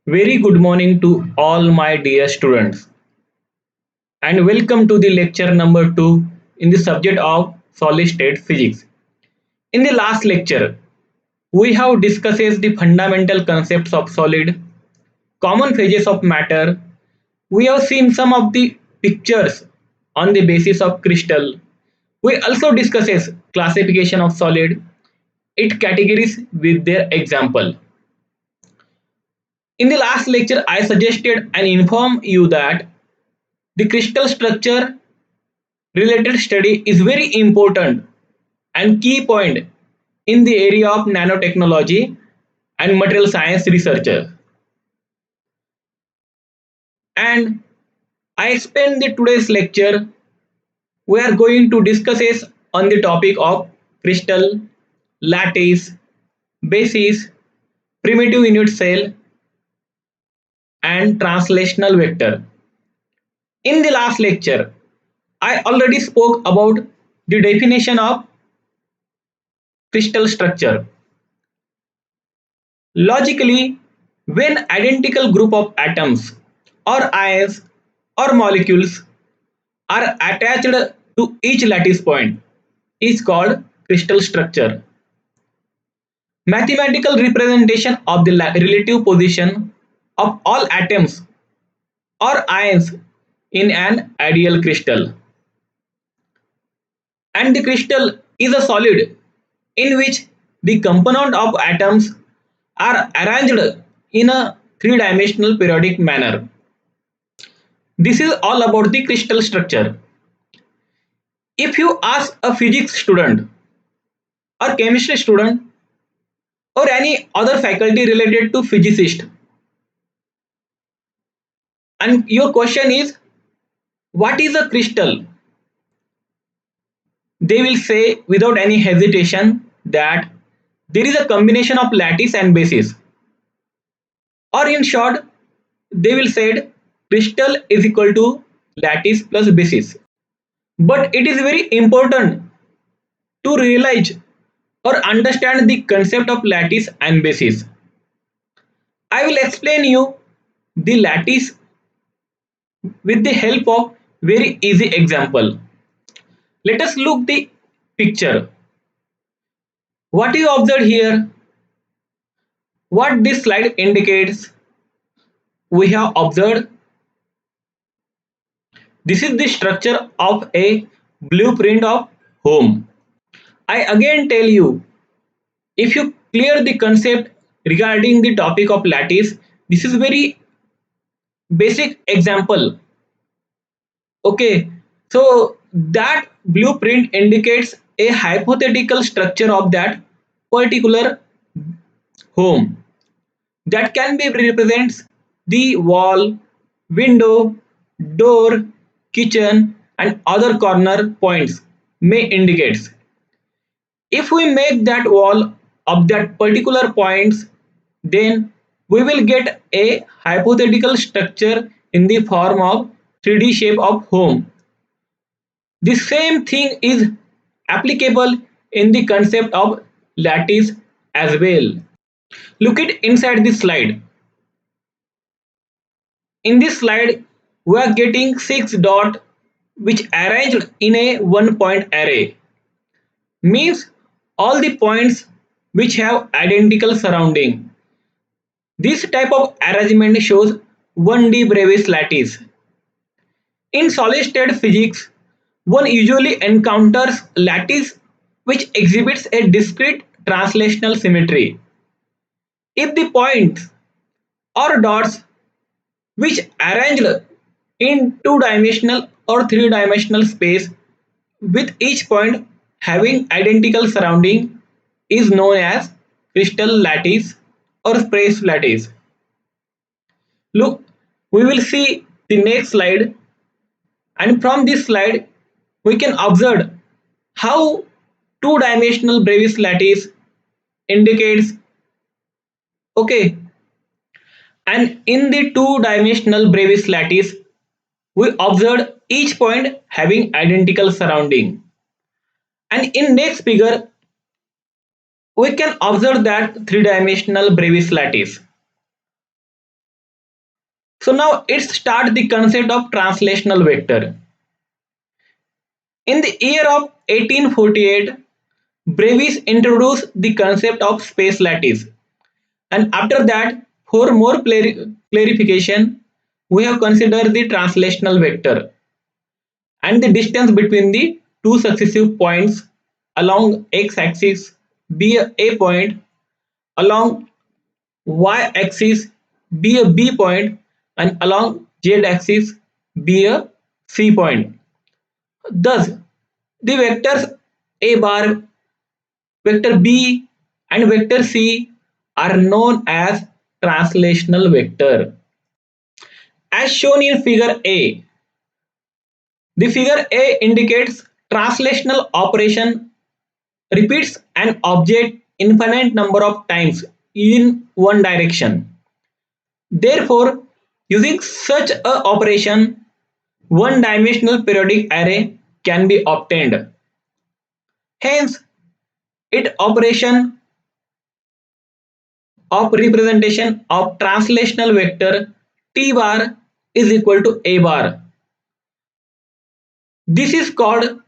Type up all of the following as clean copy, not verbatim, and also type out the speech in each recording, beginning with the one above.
Very good morning to all my dear students, and welcome to the lecture number 2 in the subject of solid state physics. In the last lecture, we have discussed the fundamental concepts of solid, common phases of matter. We have seen some of the pictures on the basis of crystal. We also discusses classification of solid, its categories with their example. In the last lecture, I suggested and informed you that the crystal structure related study is very important and key point in the area of nanotechnology and material science researcher. And I spend the today's lecture we are going to discuss is on the topic of crystal, lattice, basis, primitive unit cell and translational vector. In the last lecture, I already spoke about the definition of crystal structure. Logically, when identical group of atoms or ions or molecules are attached to each lattice point is called crystal structure. Mathematical representation of the relative position of all atoms or ions in an ideal crystal. And the crystal is a solid in which the component of atoms are arranged in a three-dimensional periodic manner. This is all about the crystal structure. If you ask a physics student or chemistry student or any other faculty related to physicist and your question is what is a crystal, they will say without any hesitation that there is a combination of lattice and basis, or in short they will say crystal is equal to lattice plus basis. But it is very important to realize or understand the concept of lattice and basis. I will explain you the lattice with the help of very easy example. Let us look the picture. What you observe here, what this slide indicates, we have observed this is the structure of a blueprint of home. I again tell you, if you clear the concept regarding the topic of lattice, this is very basic example. Okay, so that blueprint indicates a hypothetical structure of that particular home that can be represents the wall, window, door, kitchen and other corner points may indicates. If we make that wall of that particular points, then we will get a hypothetical structure in the form of 3D shape of home. The same thing is applicable in the concept of lattice as well. Look at inside this slide. In this slide, we are getting 6 dots which arranged in a one point array. Means all the points which have identical surrounding. This type of arrangement shows 1D Bravais lattice. In solid state physics, one usually encounters lattice which exhibits a discrete translational symmetry. If the points or dots which arranged in two-dimensional or three-dimensional space with each point having identical surrounding is known as crystal lattice or space lattice. Look, we will see the next slide, and from this slide we can observe how two-dimensional Bravais lattice indicates. Okay, and in the two-dimensional Bravais lattice we observed each point having identical surrounding. And in next figure, we can observe that three-dimensional Bravais lattice. So now let's start the concept of translational vector. In the year of 1848, Brevis introduced the concept of space lattice, and after that, for more clarification, we have considered the translational vector and the distance between the two successive points along x-axis be a point, along y-axis be a B point, and along z-axis be a C point. Thus, the vectors a bar, vector b, and vector c are known as translational vector. As shown in figure A, the figure A indicates translational operation repeats an object infinite number of times in one direction. Therefore, using such a operation, one-dimensional periodic array can be obtained. Hence, it operation of representation of translational vector t bar is equal to a bar. This is called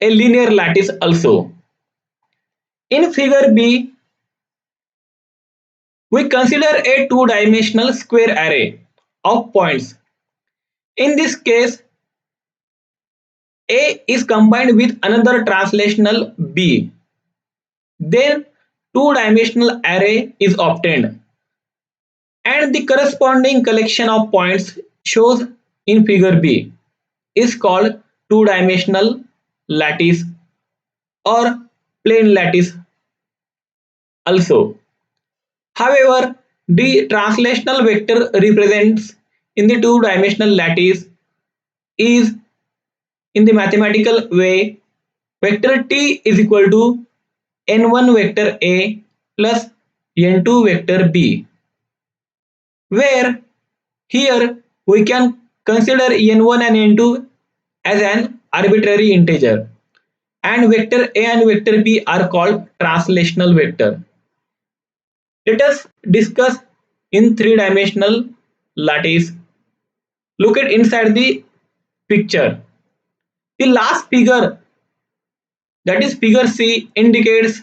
a linear lattice also. In figure B, we consider a two-dimensional square array of points. In this case, A is combined with another translational B. Then two-dimensional array is obtained, and the corresponding collection of points shows in figure B is called two-dimensional lattice or plane lattice also. However, the translational vector represents in the two-dimensional lattice is in the mathematical way vector t is equal to n1 vector a plus n2 vector b, where here we can consider n1 and n2 as an arbitrary integer, and vector a and vector b are called translational vector. Let us discuss in three-dimensional lattice. Look at inside the picture. The last figure, that is figure C, indicates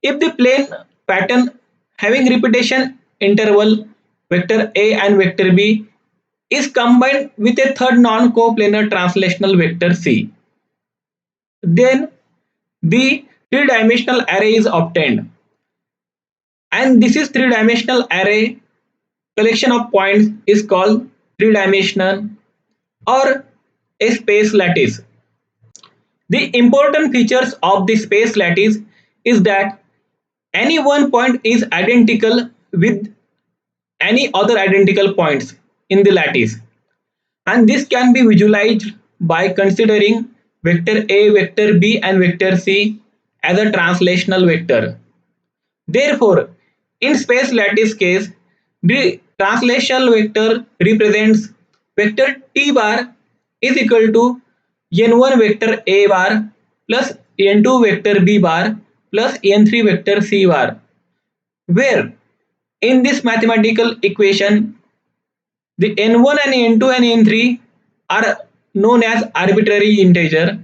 if the plane pattern having repetition interval vector A and vector B is combined with a third non-coplanar translational vector C, then the three-dimensional array is obtained. And this is three-dimensional array collection of points is called three-dimensional or a space lattice. The important features of the space lattice is that any one point is identical with any other identical points in the lattice, and this can be visualized by considering vector A, vector B, and vector C as a translational vector. Therefore, in space lattice case, the translational vector represents vector t bar is equal to n1 vector a bar plus n2 vector b bar plus n3 vector c bar, where in this mathematical equation the n1 and n2 and n3 are known as arbitrary integer,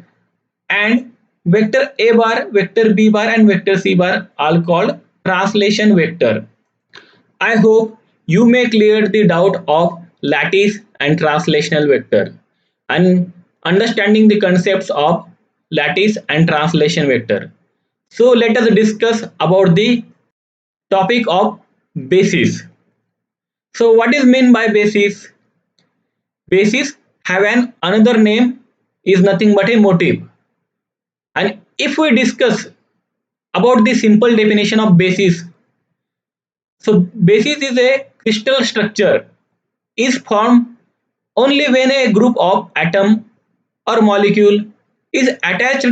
and vector a bar, vector b bar, and vector c bar are called translation vector. I hope you may clear the doubt of lattice and translational vector and understanding the concepts of lattice and translation vector. So let us discuss about the topic of basis. So what is meant by basis? Basis have an another name is nothing but a motif. And if we discuss about the simple definition of basis, so basis is a crystal structure is formed only when a group of atom or molecule is attached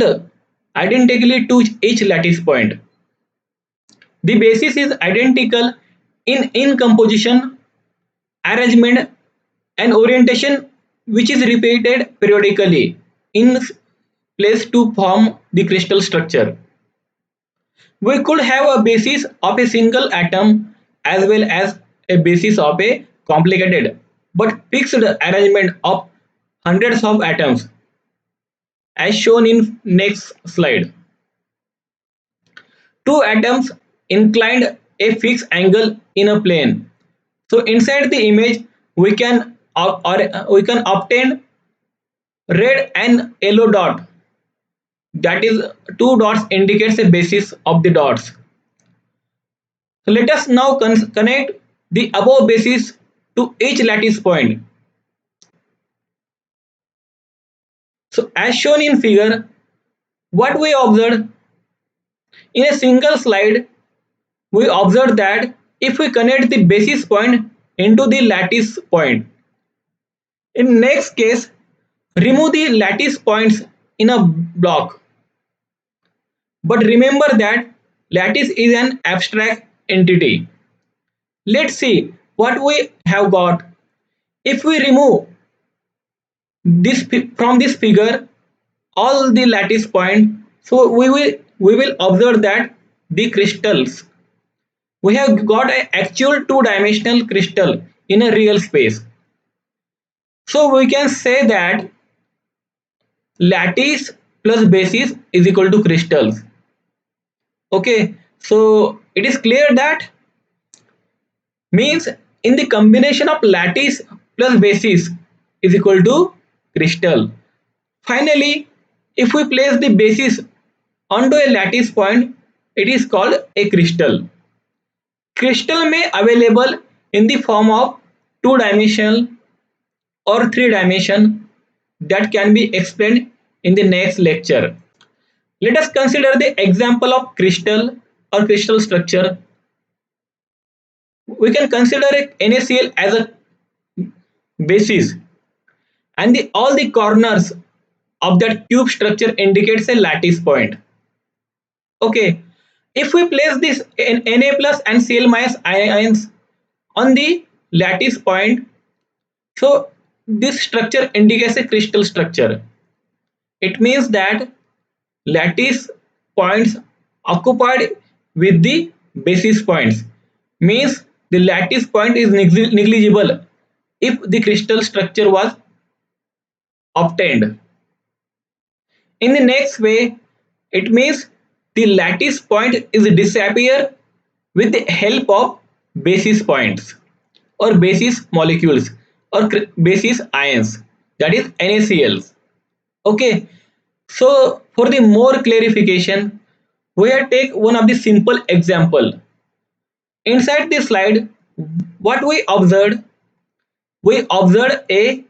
identically to each lattice point. The basis is identical in composition, arrangement, and orientation, which is repeated periodically in place to form the crystal structure. We could have a basis of a single atom as well as a basis of a complicated. but fixed arrangement of hundreds of atoms as shown in next slide. Two atoms inclined a fixed angle in a plane. So inside the image we can obtain red and yellow dot, that is two dots indicates the basis of the dots. So let us now connect the above basis to each lattice point. So as shown in figure, what we observed in a single slide, we observe that if we connect the basis point into the lattice point, in next case remove the lattice points in a block. But remember that lattice is an abstract entity. Let's see what we have got. If we remove this from this figure all the lattice point, so we will observe that the crystals, we have got an actual two-dimensional crystal in a real space. So we can say that lattice plus basis is equal to crystals. Okay, so it is clear that means in the combination of lattice plus basis is equal to crystal. Finally, if we place the basis onto a lattice point, it is called a crystal. Crystal may available in the form of two dimensional or three dimension, that can be explained in the next lecture. Let us consider the example of crystal or crystal structure. We can consider a NaCl as a basis, and all the corners of that cube structure indicates a lattice point. Okay, if we place this Na plus and Cl minus ions on the lattice point, so this structure indicates a crystal structure. It means that lattice points occupied with the basis points, means the lattice point is negligible if the crystal structure was obtained. In the next way, it means the lattice point is disappear with the help of basis points or basis molecules or basis ions, that is NaCl. Okay, so for the more clarification, we have take one of the simple example. Inside this slide, what we observed a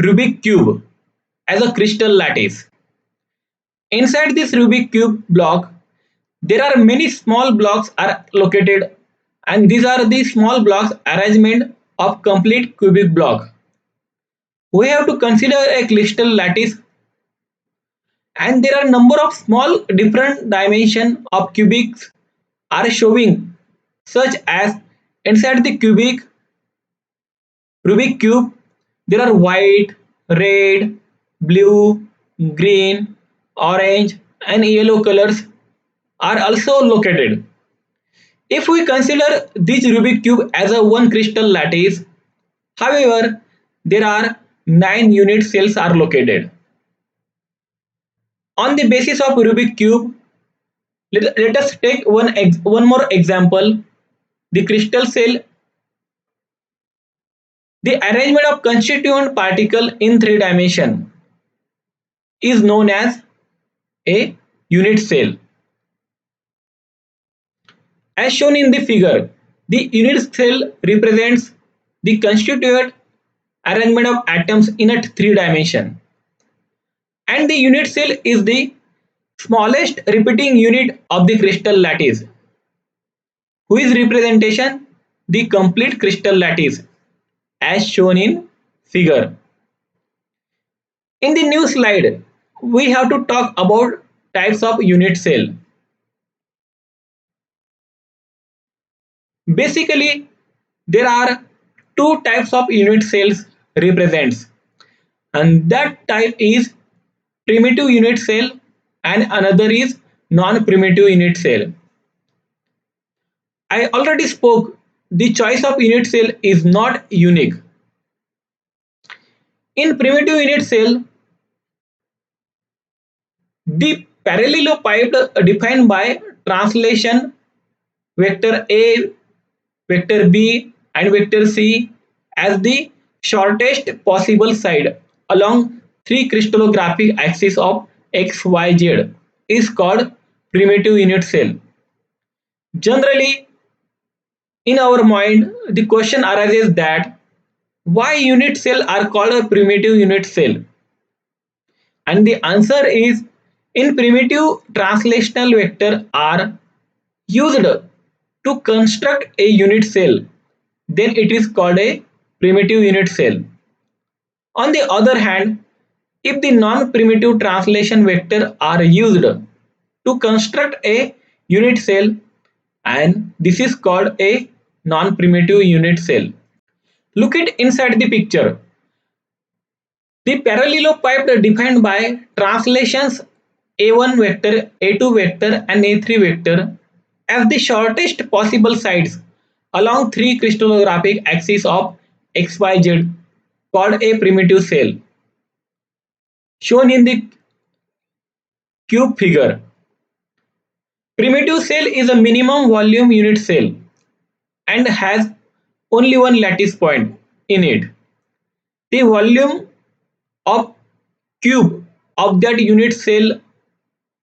Rubik cube as a crystal lattice. Inside this Rubik cube block, there are many small blocks are located, and these are the small blocks arrangement of complete cubic block. We have to consider a crystal lattice, and there are number of small different dimension of cubics are showing, such as inside the Rubik cube there are white, red, blue, green, orange and yellow colors are also located. If we consider this Rubik cube as a one crystal lattice, however, there are 9 unit cells are located. On the basis of Rubik cube, let us take one more example. The crystal cell, the arrangement of constituent particle in three dimension is known as a unit cell. As shown in the figure, the unit cell represents the constituent arrangement of atoms in a three dimension, and the unit cell is the smallest repeating unit of the crystal lattice, whose representation the complete crystal lattice as shown in figure. In the new slide, we have to talk about types of unit cell. Basically, there are two types of unit cells represents, and that type is primitive unit cell and another is non-primitive unit cell. I already spoke, the choice of unit cell is not unique. In primitive unit cell, the parallelepiped defined by translation vector A, vector B and vector C as the shortest possible side along three crystallographic axes of X, Y, Z is called primitive unit cell. Generally, in our mind, the question arises that why unit cell are called a primitive unit cell? And the answer is in primitive translational vector are used to construct a unit cell, then it is called a primitive unit cell. On the other hand, if the non-primitive translation vector are used to construct a unit cell, and this is called a non-primitive unit cell. Look at inside the picture. The parallelepiped defined by translations A1 vector, A2 vector and A3 vector as the shortest possible sides along three crystallographic axes of XYZ called a primitive cell. Shown in the cube figure. Primitive cell is a minimum volume unit cell and has only one lattice point in it. The volume of cube of that unit cell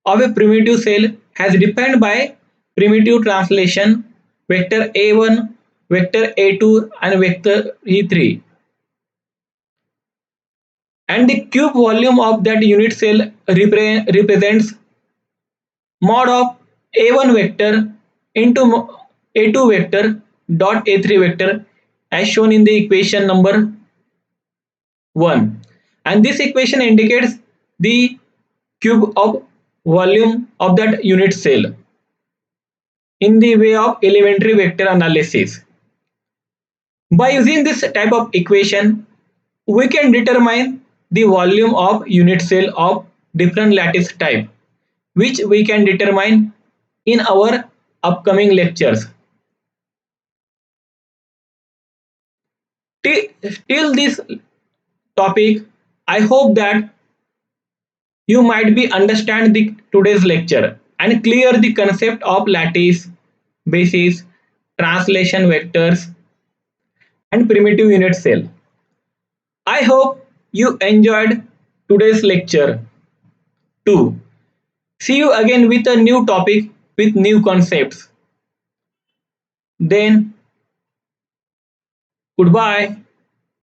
of a primitive cell has defined by primitive translation vector A1, vector A2 and vector E3, and the cube volume of that unit cell represents mod of A1 vector into A2 vector dot A3 vector as shown in the equation number 1, and this equation indicates the cube of volume of that unit cell in the way of elementary vector analysis. By using this type of equation, we can determine the volume of unit cell of different lattice type, which we can determine in our upcoming lectures. Till this topic, I hope that you might be understand the today's lecture and clear the concept of lattice, basis, translation vectors and primitive unit cell. I hope you enjoyed today's lecture too. See you again with a new topic with new concepts. Then, goodbye.